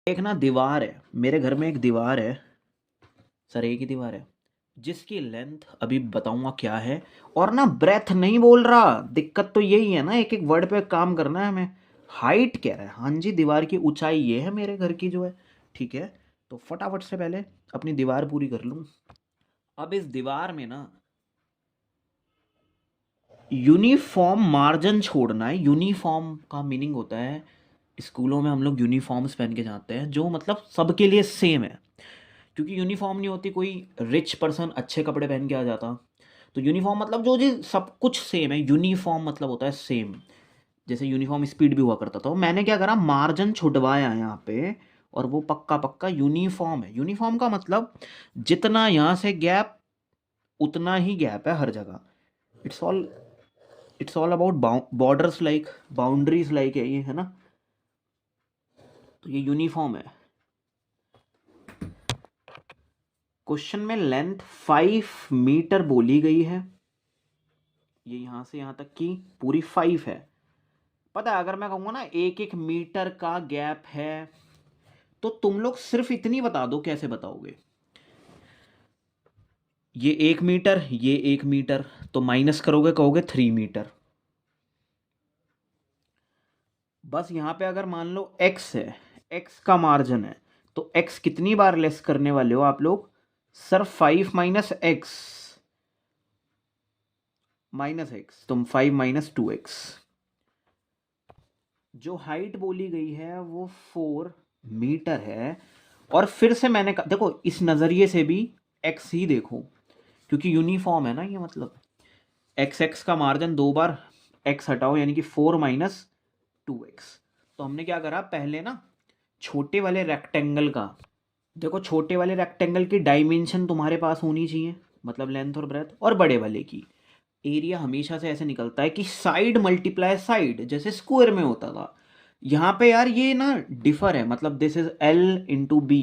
एक ना दीवार है, मेरे घर में एक दीवार है सर, एक ही दीवार है जिसकी लेंथ अभी बताऊंगा क्या है। और ना ब्रेथ नहीं बोल रहा, दिक्कत तो यही है ना, एक एक वर्ड पे काम करना है हमें। हाइट कह रहा है, हाँ जी, दीवार की ऊंचाई ये है मेरे घर की जो है। ठीक है, तो फटाफट से पहले अपनी दीवार पूरी कर लूँ। अब इस दीवार में ना यूनिफॉर्म मार्जिन छोड़ना है। यूनिफॉर्म का मीनिंग होता है, स्कूलों में हम लोग यूनिफॉर्म्स पहन के जाते हैं जो मतलब सबके लिए सेम है। क्योंकि यूनिफॉर्म नहीं होती, कोई रिच पर्सन अच्छे कपड़े पहन के आ जाता। तो यूनिफॉर्म मतलब जो जी सब कुछ सेम है, यूनिफॉर्म मतलब होता है सेम। जैसे यूनिफॉर्म स्पीड भी हुआ करता था, तो मैंने क्या करा, मार्जिन छुटवाया यहाँ पे। और वो पक्का पक्का यूनिफॉर्म है। यूनिफॉर्म का मतलब जितना यहाँ से गैप उतना ही गैप है हर जगह। It's all it's all about borders, like boundaries, like है ये, है ना। तो ये यूनिफॉर्म है। क्वेश्चन में लेंथ 5 मीटर बोली गई है। ये यहां से यहां तक की पूरी 5 है। पता है, अगर मैं कहूंगा ना 1-1 मीटर का गैप है, तो तुम लोग सिर्फ इतनी बता दो, कैसे बताओगे। ये 1 मीटर, ये 1 मीटर, तो माइनस करोगे, कहोगे 3 मीटर। बस यहां पे अगर मान लो x है, x का मार्जिन है, तो x कितनी बार लेस करने वाले हो आप लोग। सर 5 - x, -x, तुम 5 - 2x। जो हाइट बोली गई है वो 4 मीटर है। और फिर से मैंने देखो, इस नज़रिए से भी x ही देखो, क्योंकि यूनिफॉर्म है ना ये, मतलब एक्स एक्स का मार्जिन 2 बार, x हटाओ यानी कि 4 - 2x। तो हमने क्या करा, पहले ना छोटे वाले रेक्टेंगल का, देखो छोटे वाले रेक्टेंगल की डायमेंशन तुम्हारे पास होनी चाहिए, मतलब लेंथ और ब्रेथ। और बड़े वाले की एरिया हमेशा से ऐसे निकलता है कि साइड मल्टीप्लाई साइड, जैसे स्क्वायर में होता था। यहाँ पे यार ये ना डिफर है, मतलब दिस इज L × B,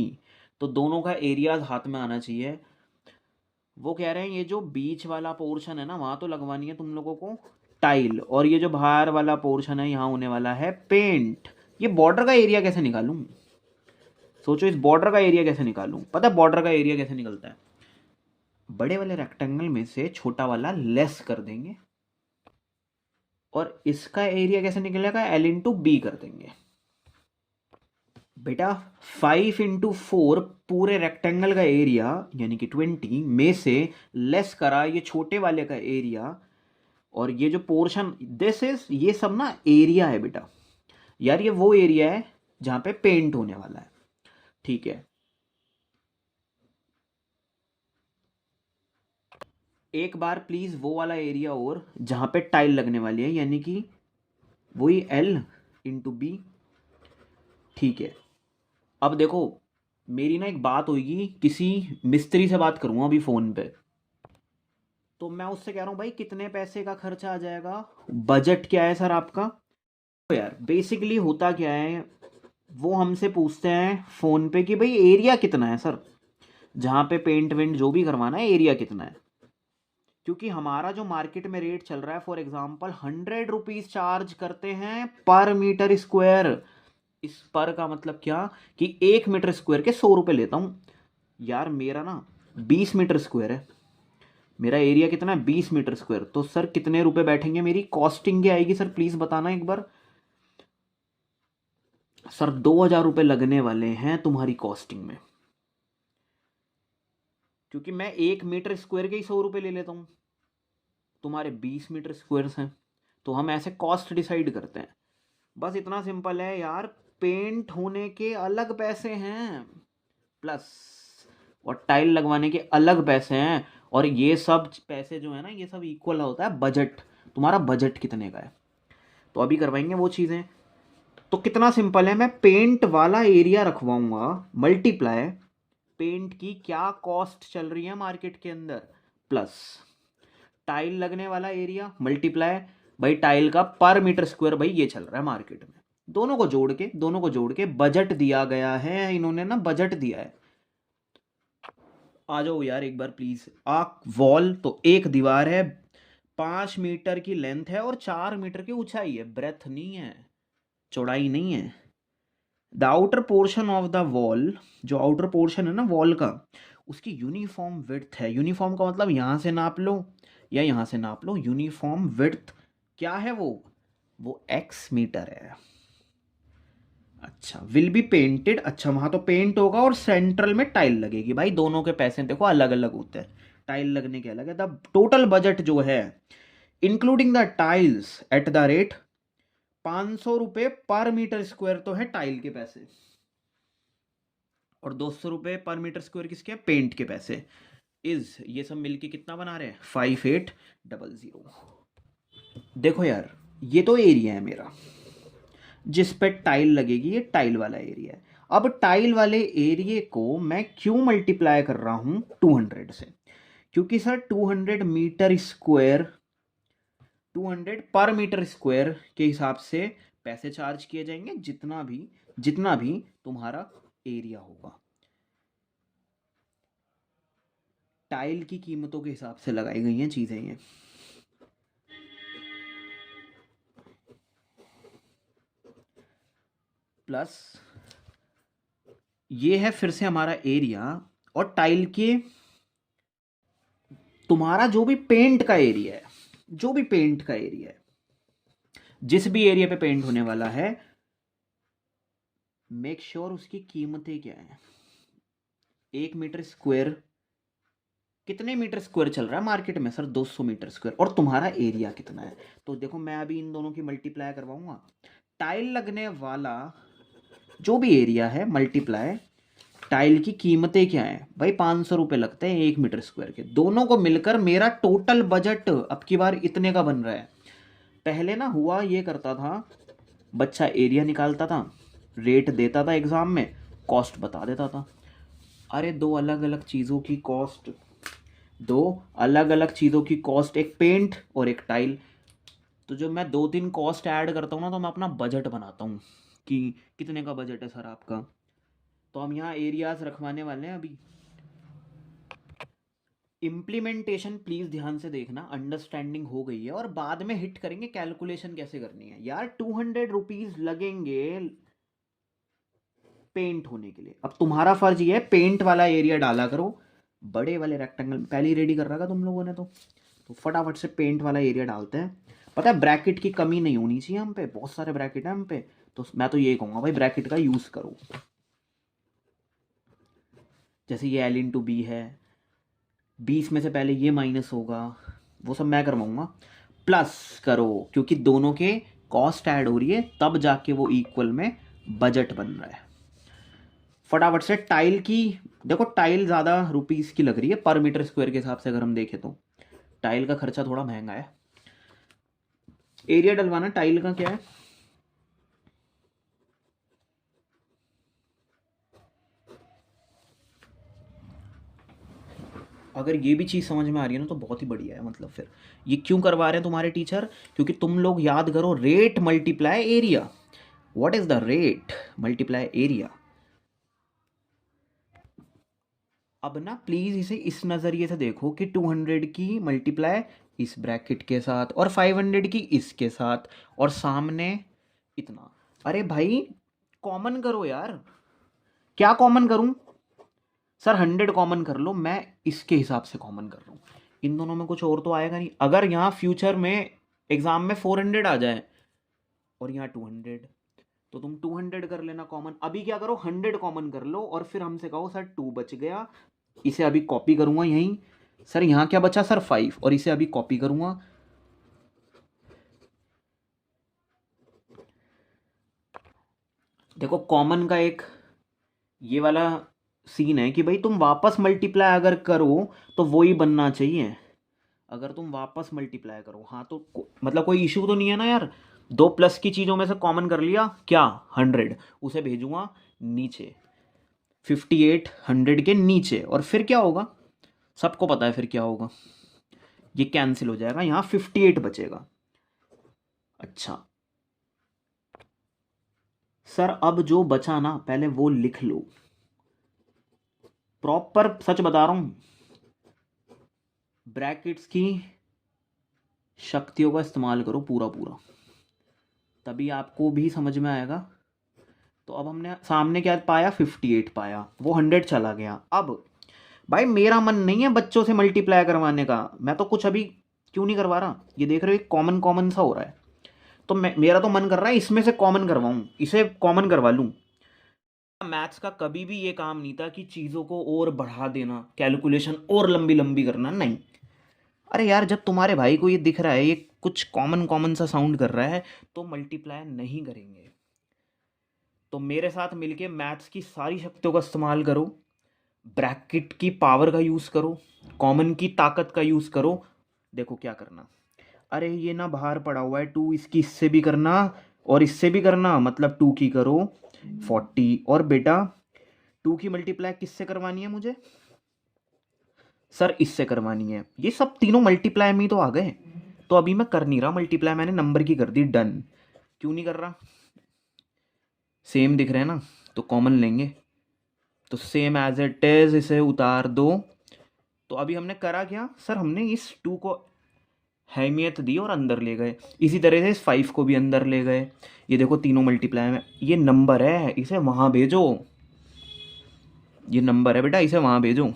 तो दोनों का एरिया हाथ में आना चाहिए। वो कह रहे हैं ये जो बीच वाला पोर्शन है ना, वहां तो लगवानी है तुम लोगों को टाइल, और ये जो बाहर वाला पोर्शन है यहाँ होने वाला है पेंट। ये बॉर्डर का एरिया कैसे निकालूं, सोचो, इस बॉर्डर का एरिया कैसे निकालूं। पता है बॉर्डर का एरिया कैसे निकलता है, बड़े वाले रेक्टेंगल में से छोटा वाला लेस कर देंगे, और इसका एरिया कैसे निकलेगा, L × B कर देंगे। बेटा 5 × 4 पूरे रेक्टेंगल का एरिया यानी कि 20 में से लेस करा ये छोटे वाले का एरिया। और ये जो पोर्शन दिस इज, ये सब ना एरिया है बेटा। यार ये वो एरिया है जहां पे पेंट होने वाला है। ठीक है, एक बार प्लीज वो वाला एरिया और जहां पे टाइल लगने वाली है, यानी कि वही L × B। ठीक है, अब देखो, मेरी ना एक बात होगी, किसी मिस्त्री से बात करूंगा अभी फोन पे। तो मैं उससे कह रहा हूँ भाई कितने पैसे का खर्चा आ जाएगा, बजट क्या है सर आपका। तो यार बेसिकली होता क्या है, वो हमसे पूछते हैं फोन पे कि भाई एरिया कितना है सर, जहाँ पे पेंट वेंट जो भी करवाना है, एरिया कितना है। क्योंकि हमारा जो मार्केट में रेट चल रहा है, फॉर एग्जांपल 100 रुपीज चार्ज करते हैं पर मीटर स्क्वायर। इस पर का मतलब क्या, कि 1 मीटर स्क्वायर के 100 रुपये लेता हूँ। यार मेरा ना 20 मीटर स्क्वायर है, मेरा एरिया कितना है, 20 मीटर स्क्वायर। तो सर कितने रुपए बैठेंगे, मेरी कॉस्टिंग क्या आएगी सर, प्लीज बताना एक बार। सर 2,000 रुपये लगने वाले हैं तुम्हारी कॉस्टिंग में, क्योंकि मैं 1 मीटर स्क्वायर के ही 100 रुपये ले लेता हूँ, तुम्हारे 20 मीटर स्क्वायर हैं। तो हम ऐसे कॉस्ट डिसाइड करते हैं। बस इतना सिंपल है यार, पेंट होने के अलग पैसे हैं, प्लस और टाइल लगवाने के अलग पैसे हैं। और ये सब पैसे जो है ना, ये सब इक्वल होता है बजट। तुम्हारा बजट कितने का है, तो अभी करवाएंगे वो चीज़ें। तो कितना सिंपल है, मैं पेंट वाला एरिया रखवाऊंगा मल्टीप्लाई पेंट की क्या कॉस्ट चल रही है मार्केट के अंदर, प्लस टाइल लगने वाला एरिया मल्टीप्लाई भाई टाइल का पर मीटर स्क्वायर, भाई ये चल रहा है मार्केट में। दोनों को जोड़ के बजट दिया गया है, इन्होंने ना बजट दिया है। आ जाओ यार एक बार प्लीज। आ वॉल तो एक दीवार है, 5 मीटर की लेंथ है और 4 मीटर की ऊंचाई है, ब्रेथ नहीं है, चौड़ाई नहीं है, the outer portion of the wall, जो आउटर पोर्शन है ना वॉल का, उसकी यूनिफॉर्म विड्थ है। यूनिफॉर्म का मतलब यहाँ से नाप लो या यहाँ से नाप लो, यूनिफॉर्म विड्थ क्या है वो x मीटर है। अच्छा, विल बी पेंटेड, अच्छा वहां तो पेंट होगा और सेंट्रल में टाइल लगेगी। भाई दोनों के पैसे देखो अलग अलग होते हैं, टाइल लगने के अलग है। द टोटल बजट जो है including the tiles at the rate 500 रुपये पर मीटर स्क्वायर तो है टाइल के पैसे, और 200 रुपये पर मीटर स्क्वायर किसके, पेंट के पैसे। इज ये सब मिलके कितना बना रहे हैं, 5800। देखो यार, ये तो एरिया है मेरा जिस पे टाइल लगेगी, ये टाइल वाला एरिया है। अब टाइल वाले एरिया को मैं क्यों मल्टीप्लाई कर रहा हूं 200 से, क्योंकि सर 200 मीटर स्क्वायर, 200 पर मीटर स्क्वायर के हिसाब से पैसे चार्ज किए जाएंगे, जितना भी तुम्हारा एरिया होगा, टाइल की कीमतों के हिसाब से लगाई गई हैं चीजें ये। प्लस ये है फिर से हमारा एरिया, और टाइल के तुम्हारा जो भी पेंट का एरिया है, जो भी पेंट का एरिया है, जिस भी एरिया पे पेंट होने वाला है, मेक श्योर उसकी कीमतें क्या है। 1 मीटर स्क्वायर कितने मीटर स्क्वायर चल रहा है मार्केट में, सर 200 मीटर स्क्वायर, और तुम्हारा एरिया कितना है। तो देखो मैं अभी इन दोनों की मल्टीप्लाई करवाऊंगा, टाइल लगने वाला जो भी एरिया है मल्टीप्लाई टाइल की कीमतें क्या है। भाई 500 रुपये लगते हैं 1 मीटर स्क्वायर के, दोनों को मिलकर मेरा टोटल बजट अब की बार इतने का बन रहा है। पहले ना हुआ ये करता था, बच्चा एरिया निकालता था, रेट देता था एग्जाम में, कॉस्ट बता देता था। अरे दो अलग अलग चीज़ों की कॉस्ट, दो अलग अलग चीज़ों की कॉस्ट, एक पेंट और एक टाइल। तो जब मैं 2-3 कॉस्ट ऐड करता हूँ ना, तो मैं अपना बजट बनाता हूँ कि कितने का बजट है सर आपका। तो हम यहाँ एरियाज रखवाने वाले हैं अभी। इम्प्लीमेंटेशन प्लीज ध्यान से देखना, अंडरस्टैंडिंग हो गई है, और बाद में हिट करेंगे कैलकुलेशन कैसे करनी है। यार 200 रुपीज लगेंगे पेंट होने के लिए। अब तुम्हारा फर्ज ये है पेंट वाला एरिया डाला करो, बड़े वाले रेक्टेंगल पहले ही रेडी कर रखा तुम लोगों ने, तो फटाफट से पेंट वाला एरिया डालते हैं। पता है ब्रैकेट की कमी नहीं होनी चाहिए हम पे, बहुत सारे ब्रैकेट है हम पे, तो मैं तो यही कहूँगा भाई ब्रैकेट का यूज़ करो। जैसे ये L/B है, 20 में से पहले ये माइनस होगा, वो सब मैं करवाऊंगा। प्लस करो, क्योंकि दोनों के कॉस्ट ऐड हो रही है, तब जाके वो इक्वल में बजट बन रहा है। फटाफट से टाइल की, देखो टाइल ज़्यादा रुपीस की लग रही है पर मीटर स्क्वायर के हिसाब से, अगर हम देखें तो टाइल का खर्चा थोड़ा महंगा है। एरिया डलवाना टाइल का क्या है, अगर ये भी चीज़ समझ में आ रही है ना तो बहुत ही बढ़िया है। मतलब फिर ये क्यों करवा रहे हैं तुम्हारे टीचर, क्योंकि तुम लोग याद करो, rate multiply area. What is the rate multiply area. अब ना प्लीज इसे इस नज़रिए से देखो कि 200 की मल्टीप्लाई इस ब्रैकेट के साथ, और 500 की इसके साथ, और सामने इतना। अरे भाई कॉमन करो यार, क्या कॉमन करूं सर, 100 कॉमन कर लो, मैं इसके हिसाब से कॉमन कर रहा हूँ। इन दोनों में कुछ और तो आएगा नहीं। अगर यहाँ फ्यूचर में एग्जाम में 400 आ जाए और यहाँ 200, तो तुम 200 कर लेना कॉमन। अभी क्या करो, 100 कॉमन कर लो, और फिर हमसे कहो सर 2 बच गया, इसे अभी कॉपी करूंगा यहीं। सर यहाँ क्या बचा सर 5, और इसे अभी कॉपी करूंगा। देखो कॉमन का एक ये वाला सीन है कि भाई तुम वापस मल्टीप्लाई अगर करो तो वो ही बनना चाहिए। अगर तुम वापस मल्टीप्लाई करो, हाँ तो मतलब कोई इशू तो नहीं है ना यार। 2+ की चीज़ों में से कॉमन कर लिया क्या, 100, उसे भेजूंगा नीचे 58 100 के नीचे, और फिर क्या होगा, सबको पता है फिर क्या होगा, ये कैंसिल हो जाएगा, यहाँ 58 बचेगा। अच्छा सर अब जो बचा ना पहले वो लिख लो, प्रॉपर सच बता रहा हूं, ब्रैकेट्स की शक्तियों का इस्तेमाल करो पूरा पूरा, तभी आपको भी समझ में आएगा। तो अब हमने सामने क्या पाया, 58 पाया, वो 100 चला गया। अब भाई मेरा मन नहीं है बच्चों से मल्टीप्लाई करवाने का, मैं तो कुछ अभी क्यों नहीं करवा रहा, ये देख रहे हो कॉमन कॉमन सा हो रहा है, तो मेरा तो मन कर रहा है इसमें से कॉमन करवाऊं, इसे कॉमन करवा लूं। मैथ्स का कभी भी ये काम नहीं था कि चीज़ों को और बढ़ा देना, कैलकुलेशन और लंबी लंबी करना, नहीं। अरे यार जब तुम्हारे भाई को ये दिख रहा है ये कुछ कॉमन कॉमन सा साउंड कर रहा है, तो मल्टीप्लाई नहीं करेंगे। तो मेरे साथ मिलके मैथ्स की सारी शक्तियों का इस्तेमाल करो, ब्रैकेट की पावर का यूज़ करो, कॉमन की ताकत का यूज़ करो। देखो क्या करना, अरे ये ना बाहर पड़ा हुआ है 2, इसकी इससे भी करना और इससे भी करना, मतलब 2 की करो 40, और बेटा 2 की मल्टीप्लाई किससे करवानी है मुझे, सर इससे करवानी है। ये सब तीनों मल्टीप्लाई में ही तो आ गए, तो अभी मैं कर नहीं रहा मल्टीप्लाई, मैंने नंबर की कर दी डन। क्यों नहीं कर रहा, सेम दिख रहे हैं ना, तो कॉमन लेंगे, तो सेम एज इट इज इसे उतार दो। तो अभी हमने करा क्या सर, हमने इस 2 को अहमियत दी और अंदर ले गए, इसी तरह से इस 5 को भी अंदर ले गए। ये देखो तीनों मल्टीप्लाई में, ये नंबर है इसे वहाँ भेजो, ये नंबर है बेटा इसे वहाँ भेजो,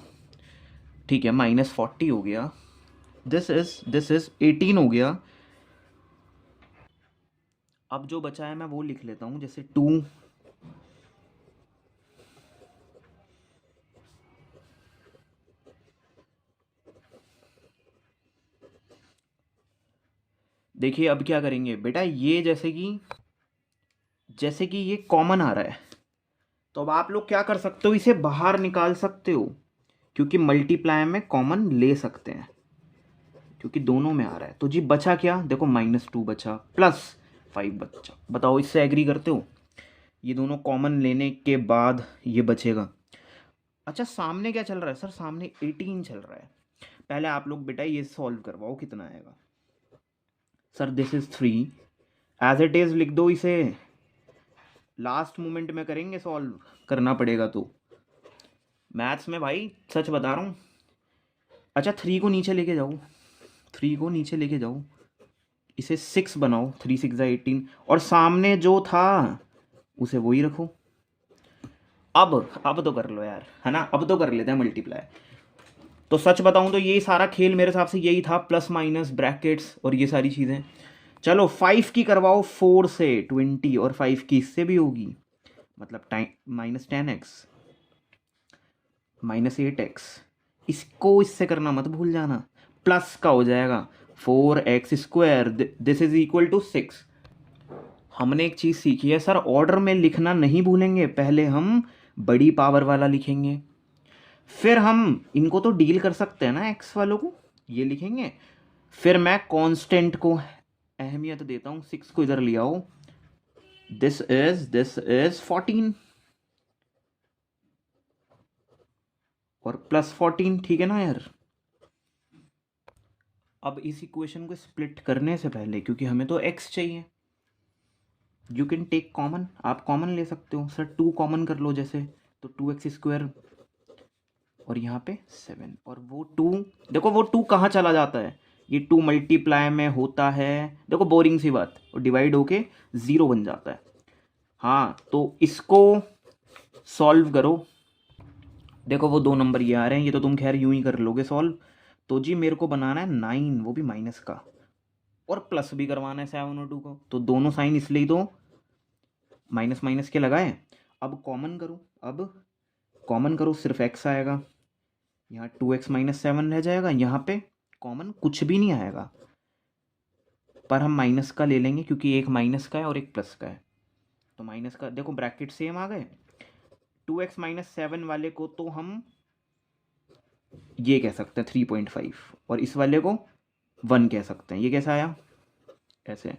ठीक है। -40 हो गया, दिस इज 18 हो गया। अब जो बचा है मैं वो लिख लेता हूँ, जैसे 2 देखिए अब क्या करेंगे बेटा, ये जैसे कि ये कॉमन आ रहा है, तो अब आप लोग क्या कर सकते हो, इसे बाहर निकाल सकते हो, क्योंकि मल्टीप्लाई में कॉमन ले सकते हैं, क्योंकि दोनों में आ रहा है। तो जी बचा क्या, देखो -2 बचा, +5 बचा, बताओ इससे एग्री करते हो, ये दोनों कॉमन लेने के बाद ये बचेगा। अच्छा सामने क्या चल रहा है सर, सामने 18 चल रहा है, पहले आप लोग बेटा ये सॉल्व करवाओ कितना आएगा। Sir this is 3, as it is लिख दो इसे, लास्ट मोमेंट में करेंगे, सॉल्व करना पड़ेगा तो मैथ्स में भाई सच बता रहा हूँ। अच्छा 3 को नीचे लेके जाओ, 3 को नीचे लेके जाओ, इसे 6 बनाओ, 3 6 18, और सामने जो था उसे वही रखो। अब तो कर लो यार, है ना, अब तो कर लेते हैं मल्टीप्लाई। तो सच बताऊं तो ये सारा खेल मेरे हिसाब से यही था, प्लस माइनस ब्रैकेट्स और ये सारी चीज़ें। चलो 5 की करवाओ 4 से 20, और 5 की इससे भी होगी, मतलब टाइम -10x -8x, इसको इससे करना मत भूल जाना, प्लस का हो जाएगा 4x², this is equal to 6। हमने एक चीज़ सीखी है सर, ऑर्डर में लिखना नहीं भूलेंगे, पहले हम बड़ी पावर वाला लिखेंगे, फिर हम इनको तो डील कर सकते हैं ना एक्स वालों को, ये लिखेंगे, फिर मैं कांस्टेंट को अहमियत देता हूँ, 6 को इधर ले आओ, दिस इज 14 और +14, ठीक है ना यार। अब इस इक्वेशन को स्प्लिट करने से पहले, क्योंकि हमें तो x चाहिए, यू कैन टेक कॉमन, आप कॉमन ले सकते हो, सर 2 कॉमन कर लो जैसे, तो 2x² और यहाँ पे 7, और वो 2, देखो वो 2 कहाँ चला जाता है, ये 2 मल्टीप्लाई में होता है, देखो बोरिंग सी बात, और डिवाइड होके 0 बन जाता है। हाँ तो इसको सॉल्व करो, देखो वो 2 नंबर ये आ रहे हैं, ये तो तुम खैर यूं ही कर लोगे सॉल्व। तो जी मेरे को बनाना है 9, वो भी माइनस का, और प्लस भी करवाना है 7 और 2 को, तो दोनों साइन इसलिए तो माइनस माइनस के लगाए। अब कॉमन करो, अब कॉमन करो, सिर्फ x आएगा, यहाँ 2x -7 रह जाएगा, यहाँ पे कॉमन कुछ भी नहीं आएगा, पर हम माइनस का ले लेंगे क्योंकि एक माइनस का है और एक प्लस का है, तो माइनस का देखो ब्रैकेट सेम आ गए। 2x -7 वाले को तो हम ये कह सकते हैं 3.5, और इस वाले को 1 कह सकते हैं, ये कैसा आया ऐसे।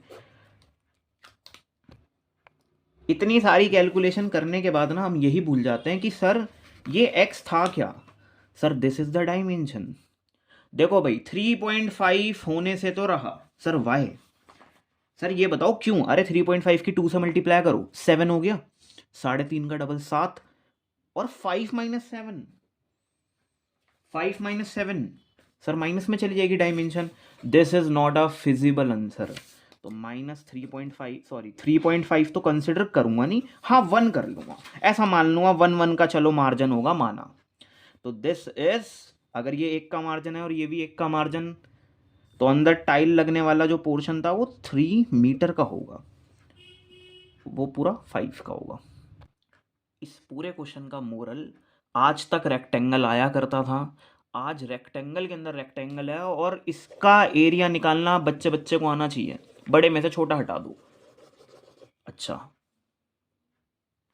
इतनी सारी कैलकुलेशन करने के बाद ना हम यही भूल जाते हैं कि सर ये x था क्या, sir this is the dimension. देखो भाई 3.5 होने से तो रहा सर y, सर ये बताओ क्यों, अरे 3.5 की 2 से मल्टीप्लाई करो 7 हो गया, 3.5 का डबल 7, और 5 -7, 5 -7 सर माइनस में चली जाएगी dimension, this is not a feasible answer, तो -3.5, सॉरी 3.5 तो कंसिडर करूंगा नहीं, हाँ 1 कर लूंगा, ऐसा मान लूंगा 1 का चलो मार्जिन होगा माना। तो दिस इज, अगर ये 1 का मार्जिन है और ये भी 1 का मार्जिन, तो अंदर टाइल लगने वाला जो पोर्शन था वो 3 मीटर का होगा, वो पूरा 5 का होगा। इस पूरे क्वेश्चन का मोरल, आज तक रेक्टेंगल आया करता था, आज रेक्टेंगल के अंदर रेक्टेंगल है, और इसका एरिया निकालना बच्चे बच्चे को आना चाहिए, बड़े में से छोटा हटा दो। अच्छा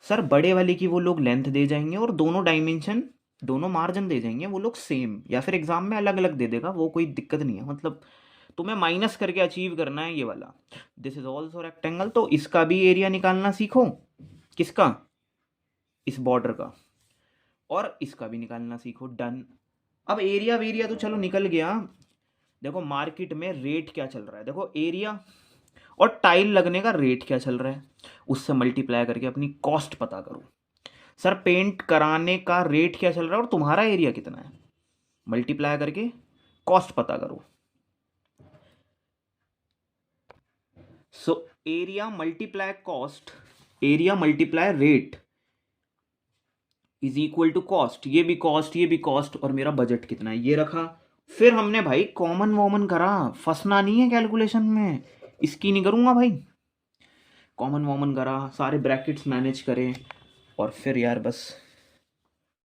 सर, बड़े वाले की वो लोग लेंथ दे जाएंगे और दोनों डायमेंशन, दोनों मार्जिन दे जाएंगे वो लोग सेम, या फिर एग्जाम में अलग अलग दे देगा, वो कोई दिक्कत नहीं है, मतलब तुम्हें माइनस करके अचीव करना है ये वाला। दिस इज ऑल्सो रेक्टेंगल, तो इसका भी एरिया निकालना सीखो, किसका, इस बॉर्डर का, और इसका भी निकालना सीखो। डन। अब एरिया वेरिया तो चलो निकल गया, देखो मार्केट में रेट क्या चल रहा है, देखो एरिया और टाइल लगने का रेट क्या चल रहा है, उससे मल्टीप्लाई करके अपनी कॉस्ट पता करो। सर पेंट कराने का रेट क्या चल रहा है और तुम्हारा एरिया कितना है, मल्टीप्लाई करके कॉस्ट पता करो। So area multiply cost, area multiply rate is equal to cost, ये भी कॉस्ट, ये भी कॉस्ट, और मेरा बजट कितना है ये रखा। फिर हमने भाई कॉमन वॉमन करा, फंसना नहीं है कैलकुलेशन में, इसकी नहीं करूंगा भाई, कॉमन वॉमन करा, सारे ब्रैकेट्स मैनेज करे, और फिर यार बस